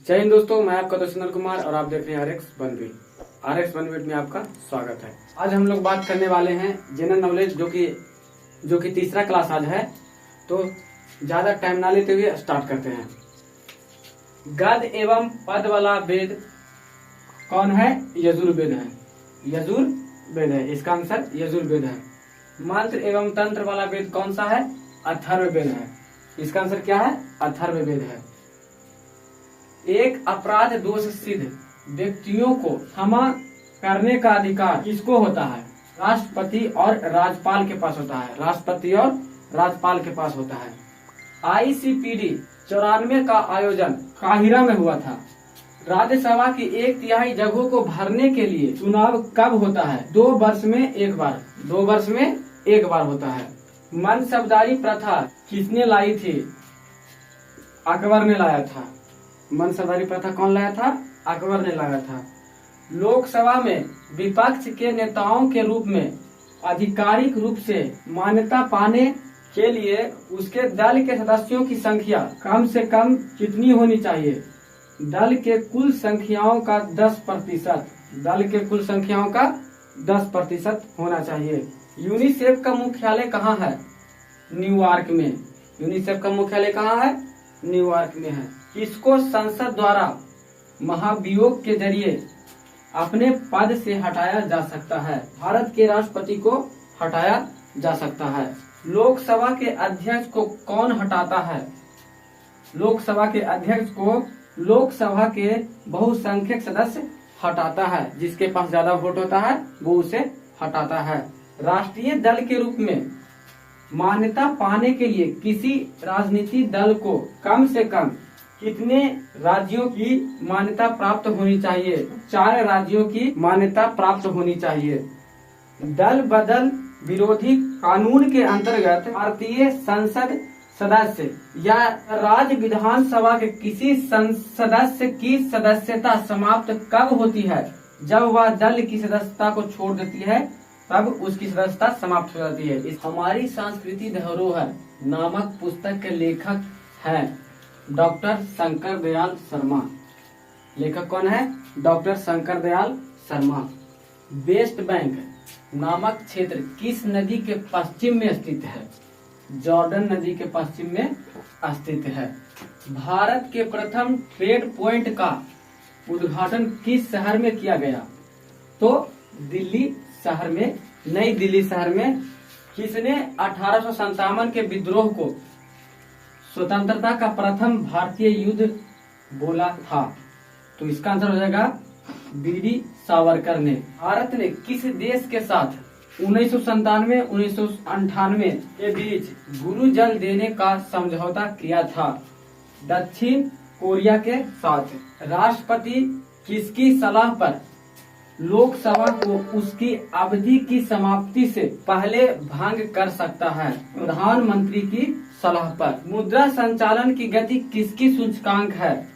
जय हिंद दोस्तों, मैं आपका दोस्त सुनील कुमार और आप देख रहे हैं RX 1 में आपका स्वागत है। आज हम लोग बात करने वाले हैं जनरल नॉलेज जो कि तीसरा क्लास आज है। तो ज्यादा टाइम ना लेते हुए स्टार्ट करते हैं। गद एवं पद वाला वेद कौन है? यजुर्वेद है। यजुर्वेद है, इसका आंसर यजुर्वेद है। मंत्र एवं तंत्र वाला वेद कौन सा है? अथर्ववेद है। इसका आंसर क्या है? अथर्ववेद है। एक अपराध दोष सिद्ध व्यक्तियों को क्षमा करने का अधिकार किसको होता है? राष्ट्रपति और राज्यपाल के पास होता है। राष्ट्रपति और राज्यपाल के पास होता है। ICPD 94 का आयोजन काहिरा में हुआ था। राज्यसभा की 1/3 जगहों को भरने के लिए चुनाव कब होता है? 2 वर्ष में एक बार। 2 वर्ष में एक बार होता है। मनसबदारी प्रथा किसने लाई थी? अकबर ने लाया था। मनसबदारी प्रथा कौन लाया था? अकबर ने लाया था। लोकसभा में विपक्ष के नेताओं के रूप में आधिकारिक रूप से मान्यता पाने के लिए उसके दल के सदस्यों की संख्या कम से कम कितनी होनी चाहिए? दल के कुल संख्याओं का 10%। दल के कुल संख्याओं का 10% होना चाहिए। यूनिसेफ का मुख्यालय कहाँ है? न्यूयॉर्क में। यूनिसेफ का मुख्यालय कहाँ है? न्यूयॉर्क में है। किसको संसद द्वारा महाभियोग के जरिए अपने पद से हटाया जा सकता है? भारत के राष्ट्रपति को हटाया जा सकता है। लोकसभा के अध्यक्ष को कौन हटाता है? लोकसभा के अध्यक्ष को लोकसभा के बहुसंख्यक सदस्य हटाता है। जिसके पास ज्यादा वोट होता है वो उसे हटाता है। राष्ट्रीय दल के रूप में मान्यता पाने के लिए किसी राजनीतिक दल को कम से कम कितने राज्यों की मान्यता प्राप्त होनी चाहिए? 4 राज्यों की मान्यता प्राप्त होनी चाहिए। दल बदल विरोधी कानून के अंतर्गत भारतीय संसद सदस्य या राज्य विधानसभा के किसी सदस्य की सदस्यता समाप्त कब होती है? जब वह दल की सदस्यता को छोड़ देती है तब उसकी सदस्यता समाप्त हो जाती है। इस हमारी संस्कृति धरोहर नामक पुस्तक के लेखक हैं डॉक्टर शंकर दयाल शर्मा। लेखक कौन है? Doctor Shankar Dayal Sharma. West Bank नामक क्षेत्र किस नदी के पश्चिम में स्थित है? जॉर्डन नदी के पश्चिम में स्थित है। भारत के प्रथम ट्रेड पॉइंट का उद्घाटन किस शहर में किया गया? तो दिल्ली शहर में, नई दिल्ली शहर में। किसने 1857 के विद्रोह को स्वतंत्रता का प्रथम भारतीय युद्ध बोला था? तो इसका आंसर हो जाएगा BD सावरकर ने। भारत ने किस देश के साथ 1997-1998 के बीच गुरु जल देने का समझौता किया था? दक्षिण कोरिया के साथ। राष्ट्रपति किसकी सलाह पर लोकसभा को उसकी अवधि की समाप्ति से पहले भंग कर सकता है? प्रधानमंत्री की सलाह पर। मुद्रा संचालन की गति किसकी सूचकांक है?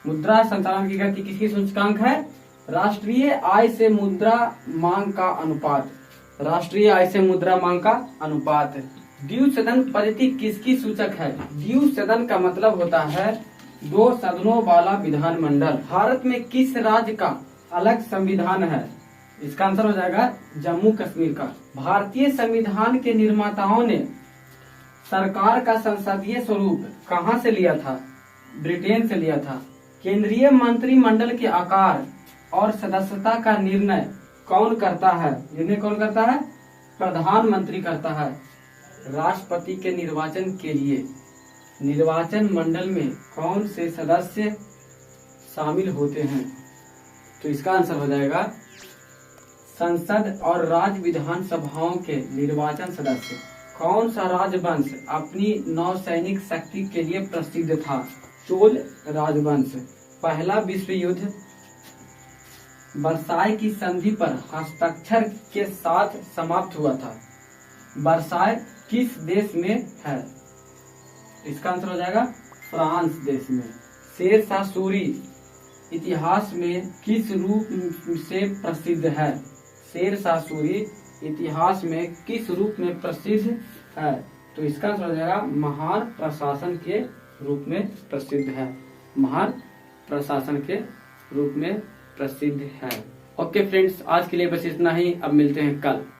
मुद्रा संचालन की गति किसकी सूचकांक है? राष्ट्रीय आय से मुद्रा मांग का अनुपात। राष्ट्रीय आय से मुद्रा मांग का अनुपात। द्विसदन पद्धति किसकी सूचक है? द्विसदन का मतलब होता है 2 सदनों वाला विधानमंडल। भारत में किस राज्य का अलग संविधान है? इसका आंसर हो जाएगा जम्मू कश्मीर का। भारतीय संविधान के निर्माताओं ने सरकार का संसदीय स्वरूप कहां से लिया था? ब्रिटेन से लिया था। केंद्रीय मंत्रिमंडल के आकार और सदस्यता का निर्णय कौन करता है? निर्णय कौन करता है? प्रधानमंत्री करता है। राष्ट्रपति के निर्वाचन के लिए निर्वाचन मंडल में कौन से सदस्य शामिल होते हैं? तो इसका आंसर हो जाएगा संसद और राज्य विधानसभाओं के निर्वाचन सदस्य। कौन सा राजवंश अपनी नौसैनिक शक्ति के लिए प्रसिद्ध था? चोल राजवंश। पहला विश्व युद्ध वर्साय की संधि पर हस्ताक्षर के साथ समाप्त हुआ था। वर्साय किस देश में है? इसका आंसर हो जाएगा फ्रांस देश में। शेरशाह सूरी इतिहास में किस रूप से प्रसिद्ध है? शेरशाह सूरी इतिहास में किस रूप में प्रसिद्ध है? तो इसका आंसर हो जाएगा महान प्रशासन के रूप में प्रसिद्ध है। महान प्रशासन के रूप में प्रसिद्ध है। ओके फ्रेंड्स, आज के लिए बस इतना ही। अब मिलते हैं कल।